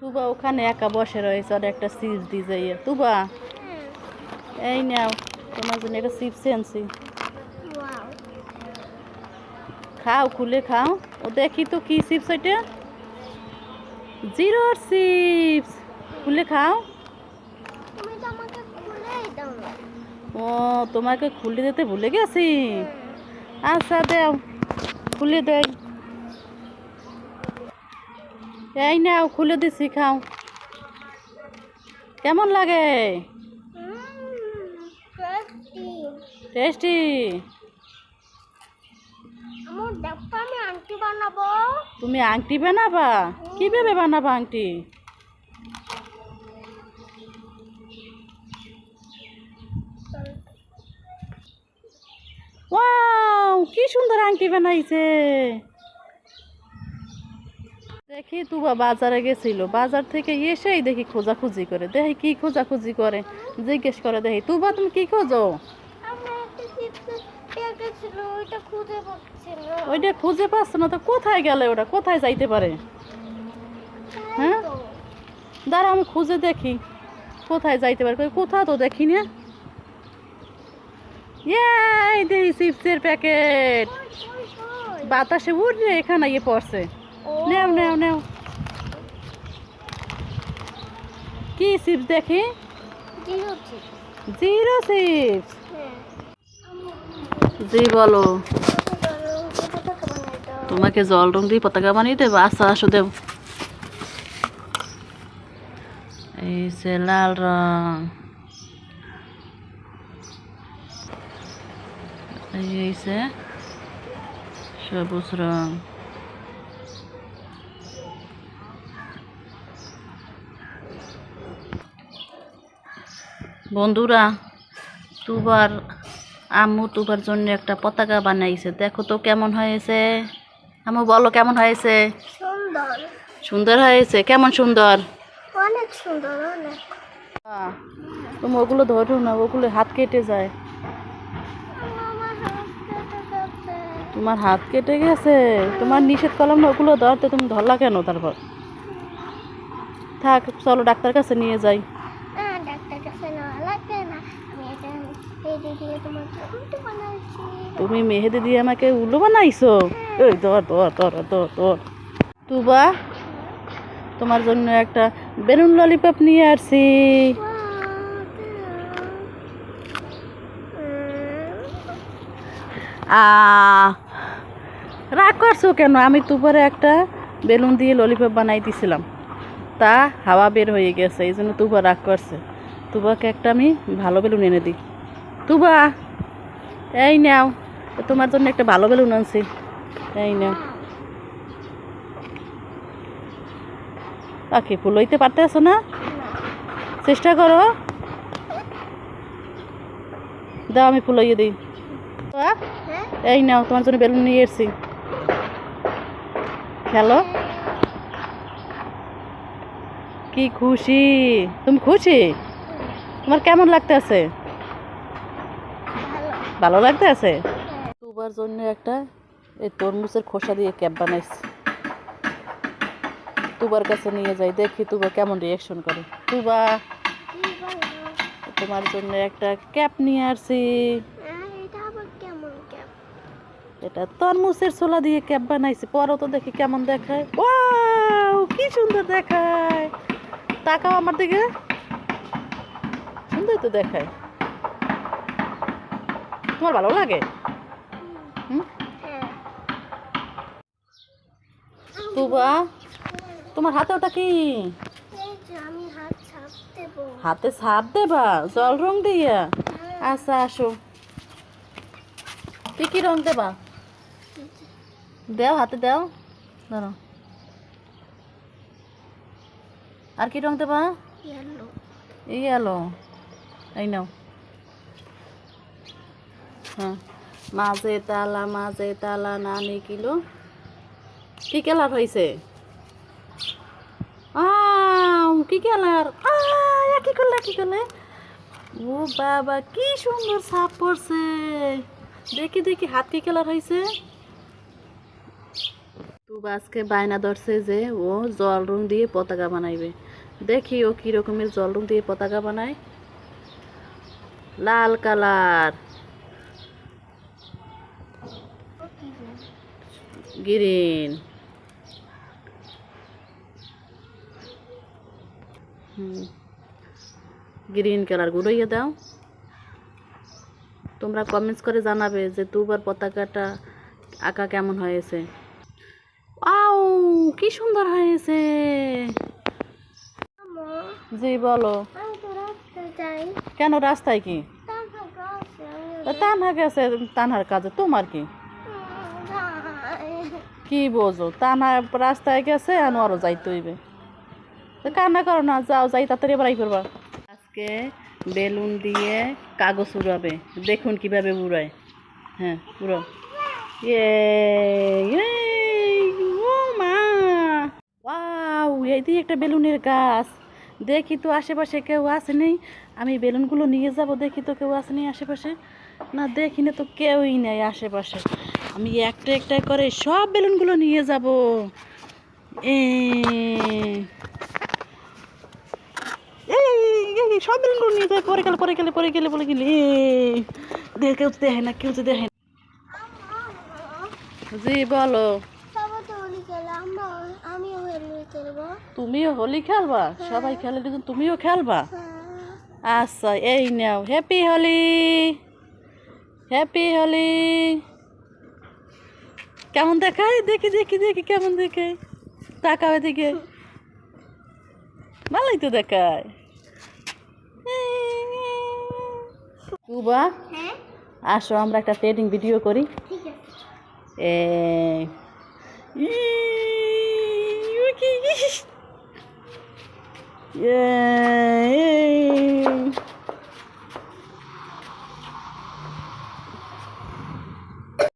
তুবা ওখানে একা বসে রয়েছে, আর একটা চিপস দিয়ে যাইয়া। তুবা এই নাও, তোমার জন্য একটা চিপস আনছি, খাও, খুলে খাও। ও দেখি তো কি চিপস এটা, জিরোর চিপস, খুলে খাও। ও তোমাকে খুলে দিতে ভুলে গেছি। আচ্ছা দেও, খুলে দেয়। এই নাও, খুলে দিছি, খাও। কেমন লাগে? টেস্টি। তুমি আংটি বানাবা? কিভাবে বানাবা আংটি? ওয়াও, কি সুন্দর আংটি বানাইছে। দেখি তুবা বাজারে গেছিল, বাজার থেকে এসেই দেখি খোঁজাখুঁজি করে, দেখি কি খোঁজাখুঁজি করে, জিজ্ঞেস করে দেখি, তুবা তুমি কি খোঁজো? ওইটা খুঁজে পাচ্ছ না তো, কোথায় গেলে ওটা, কোথায় যাইতে পারে? হ্যাঁ দাঁড়া, আমি খুঁজে দেখি কোথায় যাইতে পারে। কোথাও তো দেখি না। এই দেখি চিপসের প্যাকেট, বাতাসে উঠে এখানে গিয়ে পড়ছে। নেও নেও নেও, কি চিপস দেখি? Zero chips. জি বলো, তোমাকে জল রং দিয়ে পতাকা বানিয়ে দেবো। আচ্ছা আসো, দেব। এই যে লাল রং, এই যে সবুজ রং, বন্ধুরা তুবার আম্মু তুবার জন্য একটা পতাকা বানাইছে, দেখো তো কেমন হয়েছে। আম্মু বলো কেমন হয়েছে? সুন্দর। সুন্দর হয়েছে? কেমন সুন্দর? অনেক সুন্দর, অনেক। তুমি ওগুলো ধরো না, ওগুলো হাত কেটে যায়। তোমার হাত কেটে গেছে? তোমার নিষেধ করলাম না ওগুলো ধরতে, তুমি ধরলা কেন? তারপর থাক, চলো ডাক্তার কাছে নিয়ে যাই। তুমি মেহেদি দিয়ে আমাকে উল্লু বানাইছো? এই ধর ধর ধর ধর ধর। তুবা তোমার জন্য একটা বেলুন ললিপপ নিয়ে আসছি। রাগ করছো কেন? আমি তুবারে একটা বেলুন দিয়ে ললিপপ বানাই দিছিলাম, তা হাওয়া বের হয়ে গেছে, এই জন্য তুবা রাগ করছে। তুবাকে একটা আমি ভালো বেলুন এনে দিই। তুবা এই নাও, তোমার জন্য একটা ভালো বেলুন আনছি, এই নাও। পাখি ফুলইতে পারতেছো না? চেষ্টা করো, দাও আমি ফুলাইয়ে দিই। এই নাও, তোমার জন্য বেলুন নিয়ে এসছি, খেলো। কি খুশি তুমি? খুশি? তোমার কেমন লাগতেছে? ভালো লাগতেছে? তুবার জন্য একটা এই তরমুজের খোসা দিয়ে ক্যাপ বানাইছি, তুবার কাছে নিয়ে যাই, দেখি তুবা কেমন রিয়াকশন করে। তুবা তোমার জন্য একটা ক্যাপ নিয়ে আসছি, এটা তরমুজের ছোলা দিয়ে ক্যাপ বানাইছি, পরও তো দেখি কেমন দেখায়। ওয়াও, কি সুন্দর দেখায়, তাকাও আমার দিকে, সুন্দর তো দেখায়। তোমার ভালো লাগে? তুবা তোমার হাতে ওটা কি? হাতে ছাপ দেবা জল রং দিয়া? আচ্ছা আসো, কি কি রং দেবা? দেও, হাতে দেও, ধরো। আর কি রং দেবা? ইয়েলো। এই নাও। হ্যাঁ, মাঝে তালা নানি কিলো। কি কালার হয়েছে? কি কালার? কি করলে, কি করলে? ও বাবা, কি সুন্দর ছাপ পড়ছে। দেখি দেখি হাত কি কালার হয়েছে। তুবা আজকে বায়না ধরছে যে ও জল রং দিয়ে পতাকা বানাইবে। দেখি ও কি রকমের জল রং দিয়ে পতাকা বানায়। লাল কালার, গ্রিন, গ্রিন কালার গুলোইয়া দাও। তোমরা কমেন্টস করে জানাবে যে তুবার পতাকাটা আঁকা কেমন হয়েছে। আও, কি সুন্দর হয়েছে। আম্মু, জি বলো। আমি তো রাস্তায় যাই। কেন রাস্তায় কি? তারপর গাছে তানহা গেছে, তানহার কাজে তোমার কি? যাই। কি বোঝো, তানহা রাস্তায় গেছে আনোয়ারও যাইতে হইবে। তো কান্না করো না, যাও যাই তাড়াতাড়ি বাড়াই করবা। আজকে বেলুন দিয়ে কাগজ উড়াবে, দেখুন কিভাবে উড়ায়। হ্যাঁ উড়ো। ইয়ে ইয়ে, ও মা, ওয়াও, এই দিয়ে একটা বেলুনের গাছ। দেখি তো আশেপাশে কেউ আসেনি। আমি বেলুনগুলো নিয়ে যাব, দেখি তো কেউ আসেনি আশেপাশে। না দেখি না তো কেউই নেই আশেপাশে। আমি একটা একটা করে সব বেলুনগুলো নিয়ে যাব। এই সব বেলুনগুলো নিয়ে যাবে, পরে গেলে বলে গেলে দেখে কেউ তো দেখে না, কেউ তো দেখে না। জি বলো। সবাই তো হোলি খেলে, আমিও হোলি খেলবো। তুমিও হোলি খেলবা? সবাই খেলে দেখুন, তুমিও খেলবা? হ্যাঁ। আচ্ছা এই নাও, হ্যাপি হোলি, হ্যাপি হোলি। কেমন দেখায়? দেখি দেখি দেখি কেমন দেখায়। তাকাও এদিকে, ভালোই তো দেখায়। তুবা, হ্যাঁ, আসো আমরা একটা ট্রেডিং ভিডিও করি। ঠিক আছে। এ ই, কি, এ